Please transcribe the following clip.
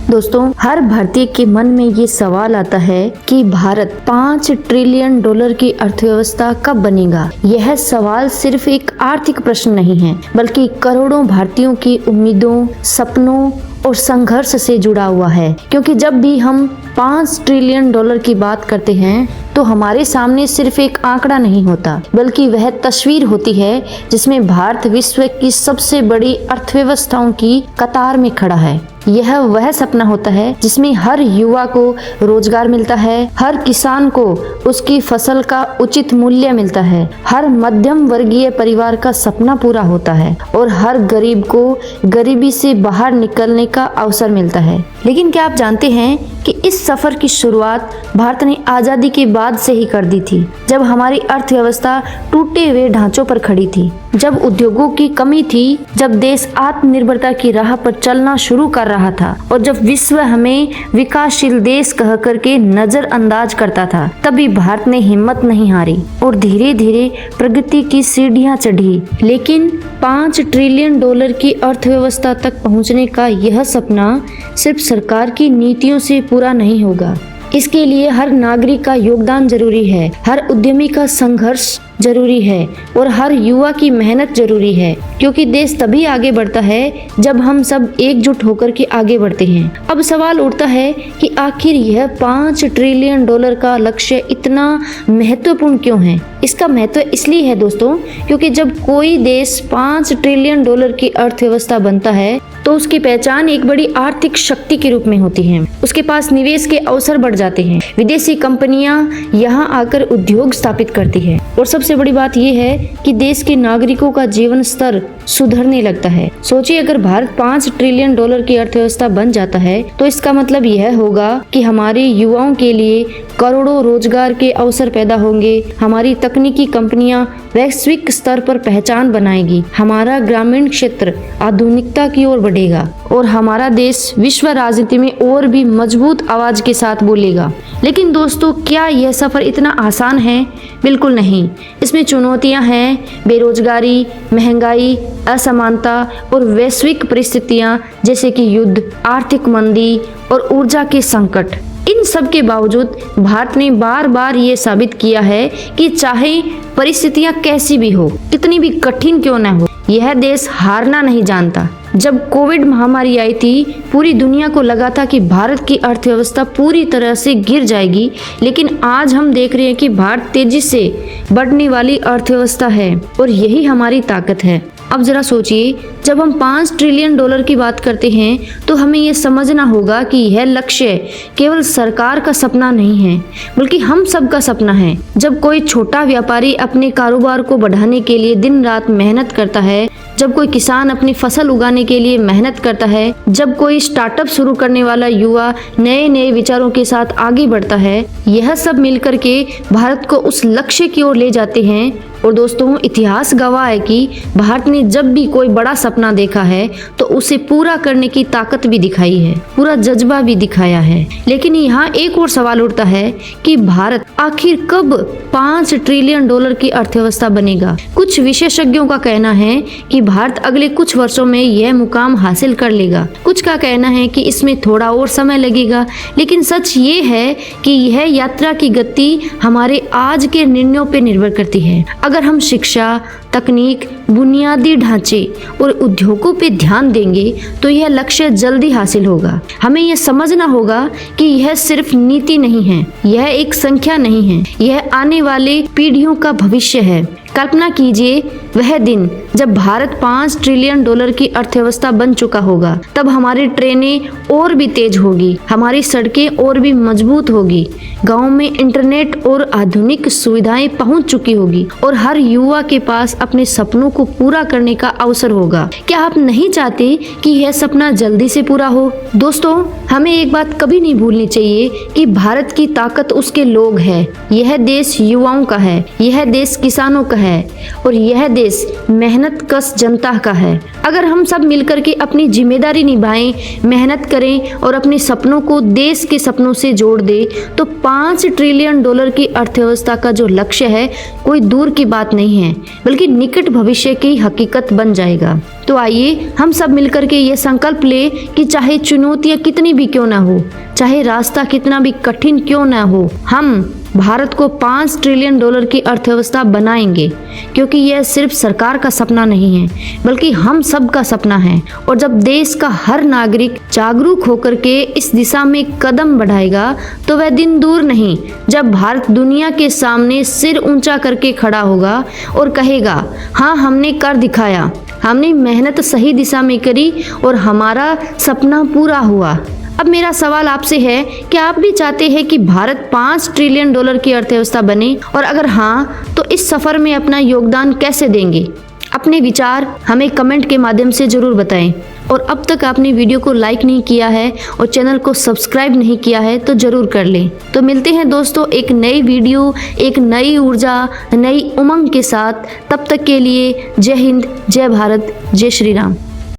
दोस्तों, हर भारतीय के मन में ये सवाल आता है कि भारत 5 ट्रिलियन डॉलर की अर्थव्यवस्था कब बनेगा। यह सवाल सिर्फ एक आर्थिक प्रश्न नहीं है, बल्कि करोड़ों भारतीयों की उम्मीदों, सपनों और संघर्ष से जुड़ा हुआ है। क्योंकि जब भी हम 5 ट्रिलियन डॉलर की बात करते हैं तो हमारे सामने सिर्फ एक आंकड़ा नहीं होता, बल्कि वह तस्वीर होती है जिसमें भारत विश्व की सबसे बड़ी अर्थव्यवस्थाओं की कतार में खड़ा है। यह वह सपना होता है जिसमें हर युवा को रोजगार मिलता है, हर किसान को उसकी फसल का उचित मूल्य मिलता है, हर मध्यम वर्गीय परिवार का सपना पूरा होता है और हर गरीब को गरीबी से बाहर निकलने का अवसर मिलता है। लेकिन क्या आप जानते हैं कि इस सफर की शुरुआत भारत ने आजादी के बाद से ही कर दी थी, जब हमारी अर्थव्यवस्था टूटे हुए ढांचों पर खड़ी थी, जब उद्योगों की कमी थी, जब देश आत्मनिर्भरता की राह पर चलना शुरू कर रहा था और जब विश्व हमें विकासशील देश कह करके नजरअंदाज करता था। तभी भारत ने हिम्मत नहीं हारी और धीरे धीरे प्रगति की सीढ़ियां चढ़ी। लेकिन 5 ट्रिलियन डॉलर की अर्थव्यवस्था तक पहुंचने का यह सपना सिर्फ सरकार की नीतियों से पूरा नहीं होगा। इसके लिए हर नागरिक का योगदान जरूरी है, हर उद्यमी का संघर्ष जरूरी है और हर युवा की मेहनत जरूरी है। क्योंकि देश तभी आगे बढ़ता है जब हम सब एकजुट होकर के आगे बढ़ते हैं। अब सवाल उठता है कि आखिर यह 5 ट्रिलियन डॉलर का लक्ष्य इतना महत्वपूर्ण क्यों है। इसका महत्व इसलिए है दोस्तों, क्योंकि जब कोई देश 5 ट्रिलियन डॉलर की अर्थव्यवस्था बनता है तो उसकी पहचान एक बड़ी आर्थिक शक्ति के रूप में होती है। उसके पास निवेश के अवसर बढ़ जाते हैं, विदेशी कंपनियां यहाँ आकर उद्योग स्थापित करती है और सबसे बड़ी बात यह है कि देश के नागरिकों का जीवन स्तर सुधरने लगता है। सोचिए, अगर भारत 5 ट्रिलियन डॉलर की अर्थव्यवस्था बन जाता है तो इसका मतलब यह होगा कि हमारे युवाओं के लिए करोड़ों रोजगार के अवसर पैदा होंगे, हमारी तकनीकी कंपनियां वैश्विक स्तर पर पहचान बनाएगी, हमारा ग्रामीण क्षेत्र आधुनिकता की ओर बढ़ेगा और हमारा देश विश्व राजनीति में और भी मजबूत आवाज के साथ बोलेगा। लेकिन दोस्तों, क्या यह सफर इतना आसान है? बिल्कुल नहीं। इसमें चुनौतियां हैं, बेरोजगारी, महंगाई, असमानता और वैश्विक परिस्थितियां जैसे कि युद्ध, आर्थिक मंदी और ऊर्जा के संकट। इन सब के बावजूद भारत ने बार बार ये साबित किया है कि चाहे परिस्थितियां कैसी भी हो, कितनी भी कठिन क्यों न हो, यह देश हारना नहीं जानता। जब कोविड महामारी आई थी, पूरी दुनिया को लगा था कि भारत की अर्थव्यवस्था पूरी तरह से गिर जाएगी, लेकिन आज हम देख रहे हैं कि भारत तेजी से बढ़ने वाली अर्थव्यवस्था है और यही हमारी ताकत है। अब जरा सोचिए, जब हम 5 ट्रिलियन डॉलर की बात करते हैं तो हमें यह समझना होगा कि यह लक्ष्य केवल सरकार का सपना नहीं है, बल्कि हम सब का सपना है। जब कोई छोटा व्यापारी अपने कारोबार को बढ़ाने के लिए दिन रात मेहनत करता है, जब कोई किसान अपनी फसल उगाने के लिए मेहनत करता है, जब कोई स्टार्टअप शुरू करने वाला युवा नए नए विचारों के साथ आगे बढ़ता है, यह सब मिलकर के भारत को उस लक्ष्य की ओर ले जाते हैं। और दोस्तों, इतिहास गवाह है कि भारत ने जब भी कोई बड़ा सपना देखा है तो उसे पूरा करने की ताकत भी दिखाई है, पूरा जज्बा भी दिखाया है। लेकिन यहाँ एक और सवाल उठता है कि भारत आखिर कब 5 ट्रिलियन डॉलर की अर्थव्यवस्था बनेगा। कुछ विशेषज्ञों का कहना है कि भारत अगले कुछ वर्षों में यह मुकाम हासिल कर लेगा, कुछ का कहना है कि इसमें थोड़ा और समय लगेगा। लेकिन सच ये है कि यह यात्रा की गति हमारे आज के निर्णयों पर निर्भर करती है। अगर हम शिक्षा, तकनीक, बुनियादी ढांचे और उद्योगों पे ध्यान देंगे तो यह लक्ष्य जल्दी हासिल होगा। हमें यह समझना होगा कि यह सिर्फ नीति नहीं है, यह एक संख्या नहीं है, यह आने वाले पीढ़ियों का भविष्य है। कल्पना कीजिए वह दिन जब भारत 5 ट्रिलियन डॉलर की अर्थव्यवस्था बन चुका होगा। तब हमारी ट्रेनें और भी तेज होगी, हमारी सड़कें और भी मजबूत होगी, गाँव में इंटरनेट और आधुनिक सुविधाएं पहुंच चुकी होगी और हर युवा के पास अपने सपनों को पूरा करने का अवसर होगा। क्या आप नहीं चाहते कि यह सपना जल्दी से पूरा हो? दोस्तों, हमें एक बात कभी नहीं भूलनी चाहिए कि भारत की ताकत उसके लोग है। यह देश युवाओं का है, यह देश किसानों का है और यह देश मेहनत कश जनता का है। अगर हम सब मिलकर के अपनी जिम्मेदारी निभाएं, मेहनत करें और अपने सपनों को देश के सपनों से जोड़ दे तो 5 ट्रिलियन डॉलर की अर्थव्यवस्था का जो लक्ष्य है कोई दूर की बात नहीं है, बल्कि निकट भविष्य की हकीकत बन जाएगा। तो आइए हम सब मिलकर के ये संकल्प ले कि चाहे चुनौतियां कितनी भी क्यों ना हो, चाहे रास्ता कितना भी कठिन क्यों ना हो, हम भारत को 5 ट्रिलियन डॉलर की अर्थव्यवस्था बनाएंगे, क्योंकि यह सिर्फ सरकार का सपना नहीं है बल्कि हम सब का सपना है। और जब देश का हर नागरिक जागरूक होकर के इस दिशा में कदम बढ़ाएगा तो वह दिन दूर नहीं जब भारत दुनिया के सामने सिर ऊंचा करके खड़ा होगा और कहेगा, हाँ हमने कर दिखाया, हमने मेहनत सही दिशा में करी और हमारा सपना पूरा हुआ। अब मेरा सवाल आपसे है, क्या आप भी चाहते हैं कि भारत 5 ट्रिलियन डॉलर की अर्थव्यवस्था बने? और अगर हाँ, तो इस सफर में अपना योगदान कैसे देंगे? अपने विचार हमें कमेंट के माध्यम से जरूर बताएं। और अब तक आपने वीडियो को लाइक नहीं किया है और चैनल को सब्सक्राइब नहीं किया है तो जरूर कर लें। तो मिलते हैं दोस्तों एक नई वीडियो, एक नई ऊर्जा, नई उमंग के साथ। तब तक के लिए जय हिंद, जय भारत, जय श्री राम।